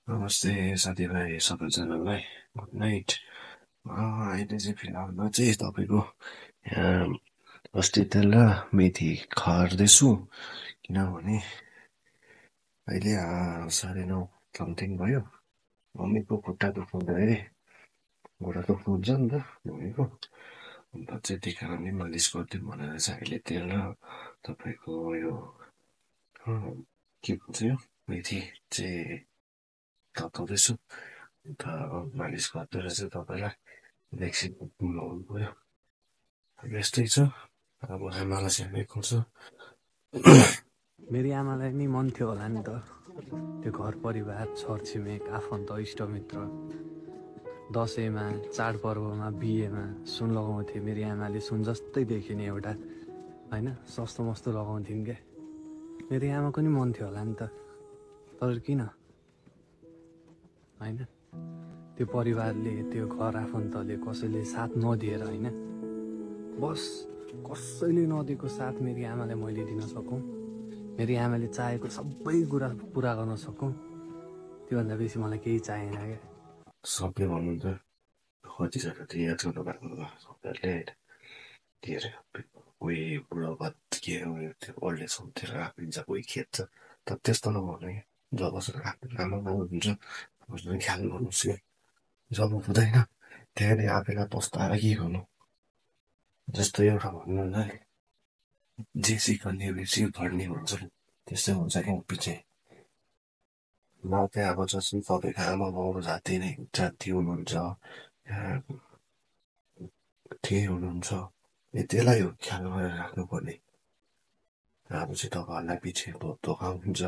नमस्ते साथीभाइ सबैजनालाई गुड नाइट। अहिले चाहिँ फिलहालमा चाहिँ तपाईँको यहाँ अस्ति तेल र मेथी खार्दैछु किनभने अहिले 9:30 समथिङ भयो। मम्मीको खुट्टा दुख्नु अरे घुँडा दुख्नु हुन्छ नि त मम्मीको, अन्त चाहिँ त्यही कारणले मालिस गरिदिउँ भनेर चाहिँ अहिले तेल र तपाईँको यो के भन्छ यो मेथी चाहिँ तताउँदैछु। अन्त मालिस गर्दै रहेछ तपाईँलाई एकछिन बोलाउनु पऱ्यो। यस्तै छ अब आमालाई स्याहार्नै पर्छ। मेरी आमालाई नि मन थियो होला नि त, त्यो घर परिवार छरछिमेक आफन्त इष्टमित्र दसैँमा चाडपर्वमा बिहेमा सुन लगाउँथे। मेरी आमाले सुन जस्तै देखिने एउटा होइन सस्तो मस्तो लगाउँथिन् क्या। मेरी आमाको नि मन थियो होला नि त, तर किन होइन त्यो परिवारले त्यो घर आफन्तले कसैले साथ नदिएर होइन, बस कसैले नदिएको साथ मेरी आमालाई मैले दिन सकौँ, मेरी आमाले चाहेको सबै कुरा पुरा गर्न सकौँ, त्योभन्दा बेसी मलाई केही चाहेन क्या। सबले भन्नुहुन्छ कतिजना त याद गर्नु भएको सबैले के अरे कोही बुढापात के उयो त्यो ओल्ड एज होमतिर राखिदिन्छ, कोही खेद्छ। तर त्यस्तो नगर्नु क्या, जबसम्म आफ्नो आमा बाउ हुन्छ तबसम्म ख्याल गर्नुहोस् क्या। जब हुँदैन त्यहाँनिर आफैलाई पस्ताएर के गर्नु। जस्तो एउटा भन्नु होला नि, जे सिकाउने बेसी भर्ने भन्छ नि, त्यस्तै हुन्छ क्या पछि। म चाहिँ अब जस्तो तपाईँको आमा बाउ जाति नै जाति हुनुहुन्छ केही हुनुहुन्छ, त्यसलाई हो ख्याल गरेर राख्नुपर्ने। अब चाहिँ तपाईँहरूलाई पछि धोका हुन्छ।